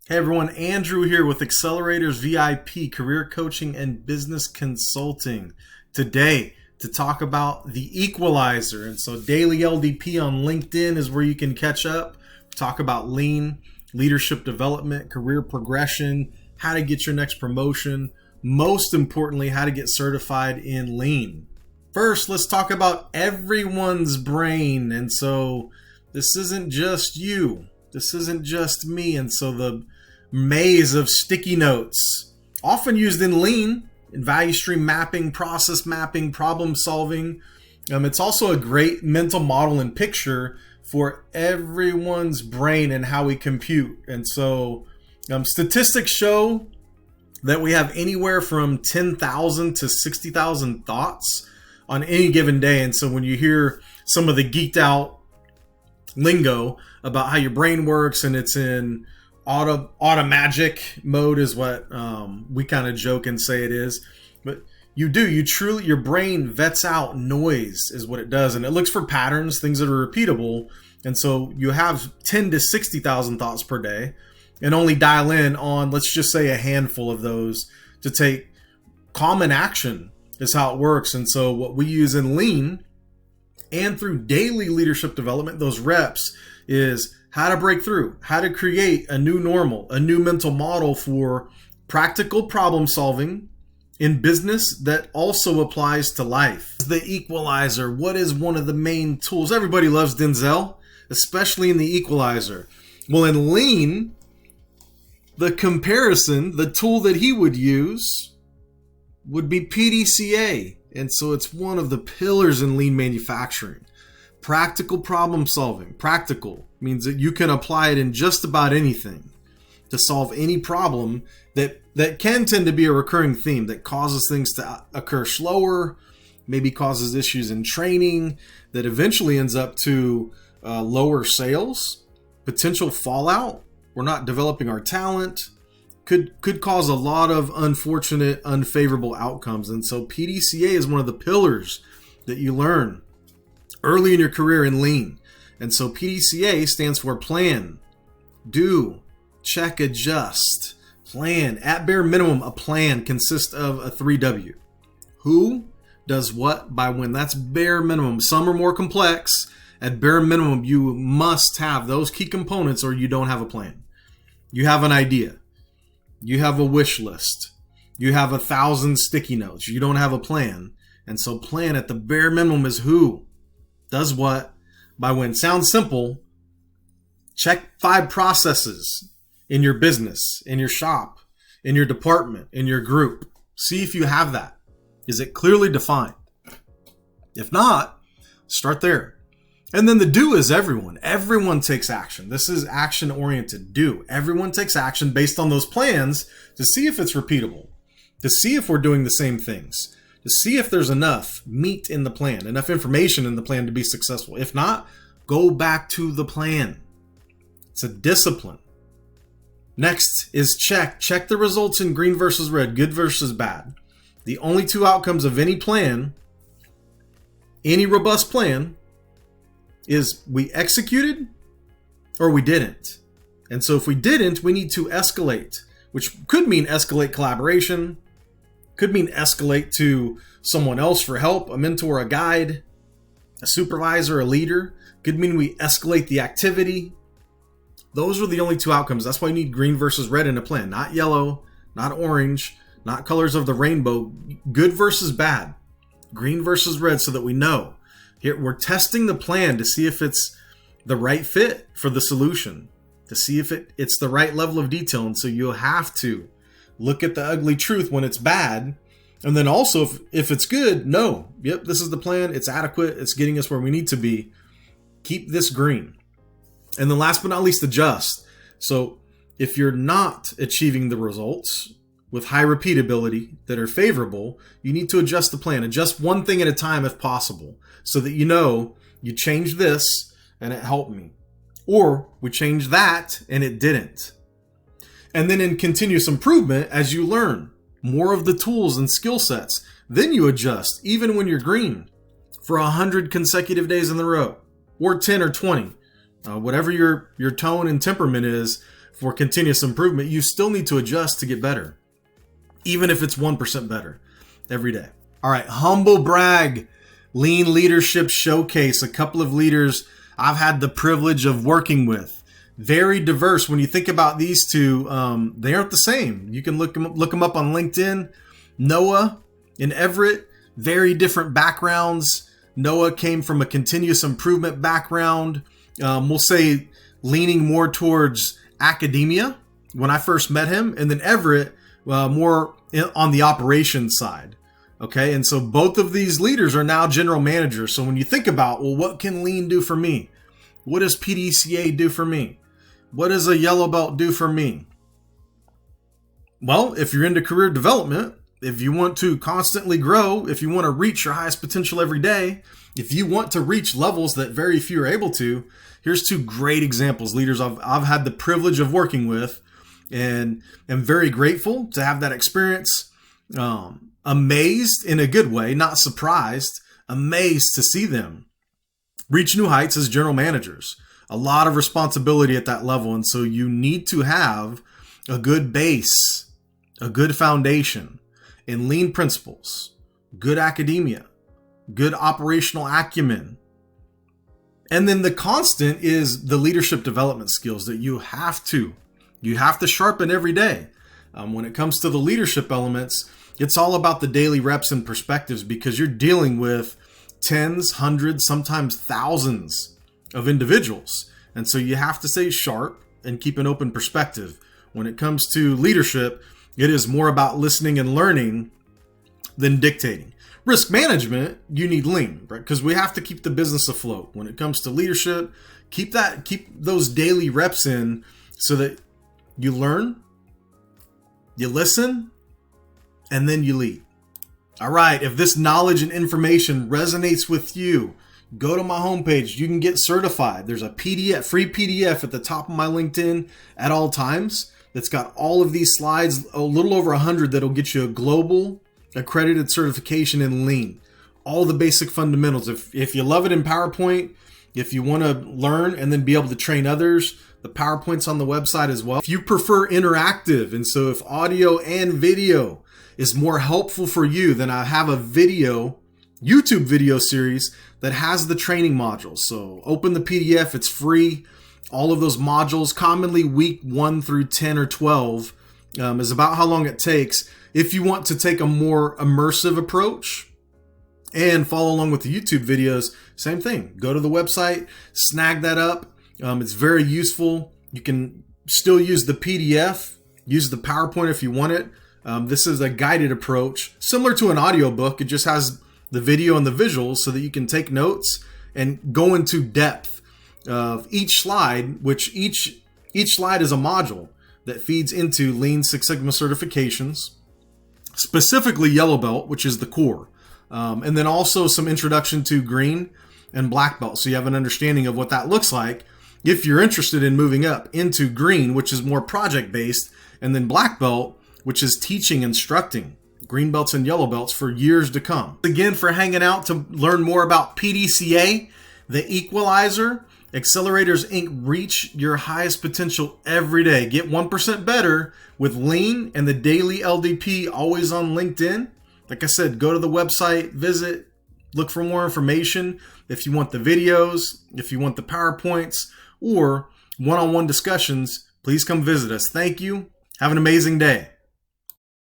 Hey everyone, Andrew here with ACCELERATORS.VIP, career coaching and business consulting. Today, to talk about the Equalizer. And so daily LDP on LinkedIn is where you can catch up. Talk about lean, leadership development, career progression, how to get your next promotion. Most importantly, how to get certified in lean. First, let's talk about everyone's brain. And so this isn't just you. This isn't just me. And so the maze of sticky notes, often used in lean, in value stream mapping, process mapping, problem solving. It's also a great mental model and picture for everyone's brain and how we compute. And so statistics show that we have anywhere from 10,000 to 60,000 thoughts on any given day. And so when you hear some of the geeked out lingo about how your brain works and it's in automagic mode is what we kind of joke and say it is, but you truly, your brain vets out noise is what it does, and it looks for patterns, things that are repeatable. And so you have 10 to 60,000 thoughts per day and only dial in on, let's just say, a handful of those to take common action is how it works. And so what we use in lean and through daily leadership development, those reps, is how to break through, how to create a new normal, a new mental model for practical problem solving in business that also applies to life. The Equalizer, what is one of the main tools? Everybody loves Denzel, especially in the Equalizer. Well, in lean, the comparison, the tool that he would use would be PDCA. And so it's one of the pillars in lean manufacturing. Practical problem solving. Practical means that you can apply it in just about anything to solve any problem that can tend to be a recurring theme that causes things to occur slower, maybe causes issues in training that eventually ends up to lower sales, potential fallout. We're not developing our talent, could cause a lot of unfortunate, unfavorable outcomes. And so PDCA is one of the pillars that you learn early in your career in lean. And so PDCA stands for plan, do, check, adjust, plan. At bare minimum, a plan consists of a 3W. Who does what by when? That's bare minimum. Some are more complex. At bare minimum, you must have those key components or you don't have a plan. You have an idea. You have a wish list. You have 1,000 sticky notes. You don't have a plan. And so plan at the bare minimum is who does what by when. Sounds simple. Check 5 processes in your business, in your shop, in your department, in your group. See if you have that. Is it clearly defined? If not, start there. And then the do is everyone. Everyone takes action. This is action-oriented. Do. Everyone takes action based on those plans to see if it's repeatable, to see if we're doing the same things, to see if there's enough meat in the plan, enough information in the plan to be successful. If not, go back to the plan. It's a discipline. Next is check. Check the results in green versus red, good versus bad. The only 2 outcomes of any plan, any robust plan, is we executed or we didn't. And so if we didn't, we need to escalate, which could mean escalate collaboration, could mean escalate to someone else for help, a mentor, a guide, a supervisor, a leader. Could mean we escalate the activity. Those are the only 2 outcomes. That's why you need green versus red in a plan, not yellow, not orange, not colors of the rainbow. Good versus bad, green versus red, so that we know. Here, we're testing the plan to see if it's the right fit for the solution, to see if it's the right level of detail. And so you'll have to look at the ugly truth when it's bad. And then also, if it's good, no, yep, this is the plan. It's adequate. It's getting us where we need to be. Keep this green. And then last but not least, adjust. So if you're not achieving the results with high repeatability that are favorable, you need to adjust the plan. Adjust one thing at a time if possible, so that you know you changed this and it helped me. Or we changed that and it didn't. And then in continuous improvement, as you learn more of the tools and skill sets, then you adjust, even when you're green, for 100 consecutive days in a row, or 10 or 20, whatever your tone and temperament is for continuous improvement, you still need to adjust to get better, even if it's 1% better every day. All right, humble brag, Lean Leadership Showcase. A couple of leaders I've had the privilege of working with. Very diverse. When you think about these two, they aren't the same. You can look them up on LinkedIn. Noah and Everett, very different backgrounds. Noah came from a continuous improvement background. We'll say leaning more towards academia when I first met him. And then Everett, more on the operations side. Okay, and so both of these leaders are now general managers. So when you think about, well, what can Lean do for me? What does PDCA do for me? What does a yellow belt do for me? Well, if you're into career development, if you want to constantly grow, if you want to reach your highest potential every day, if you want to reach levels that very few are able to, here's two great examples, leaders I've had the privilege of working with, and am very grateful to have that experience. Amazed in a good way, not surprised, amazed to see them reach new heights as general managers. A lot of responsibility at that level. And so you need to have a good base, a good foundation in lean principles, good academia, good operational acumen. And then the constant is the leadership development skills that you have to sharpen every day. When it comes to the leadership elements, it's all about the daily reps and perspectives, because you're dealing with tens, hundreds, sometimes thousands of individuals. And so you have to stay sharp and keep an open perspective. When it comes to leadership, it is more about listening and learning than dictating. Risk management, you need lean, right? Because we have to keep the business afloat. When it comes to leadership, keep those daily reps in so that you learn, you listen, and then you lead. All right, if this knowledge and information resonates with you, go to my homepage. You can get certified. There's a free PDF at the top of my LinkedIn at all times that's got all of these slides, a little over 100, that'll get you a global accredited certification in Lean. All the basic fundamentals. If you love it in PowerPoint, if you want to learn and then be able to train others, the PowerPoint's on the website as well. If you prefer interactive, and so if audio and video is more helpful for you, then I have a YouTube video series that has the training modules. So open the PDF, it's free. All of those modules, commonly week 1 through 10 or 12, is about how long it takes. If you want to take a more immersive approach and follow along with the YouTube videos, same thing. Go to the website, snag that up. It's very useful. You can still use the PDF, use the PowerPoint if you want it. This is a guided approach, similar to an audiobook. It just has the video and the visuals so that you can take notes and go into depth of each slide, which each slide is a module that feeds into Lean Six Sigma certifications, specifically Yellow Belt, which is the core. And then also some introduction to Green and Black Belt, so you have an understanding of what that looks like if you're interested in moving up into Green, which is more project-based, and then Black Belt, which is teaching, instructing green belts and yellow belts for years to come. Again, for hanging out to learn more about PDCA, the Equalizer, Accelerators Inc. Reach your highest potential every day. Get 1% better with Lean and the daily LDP, always on LinkedIn. Like I said, go to the website, visit, look for more information. If you want the videos, if you want the PowerPoints, or one-on-one discussions, please come visit us. Thank you. Have an amazing day.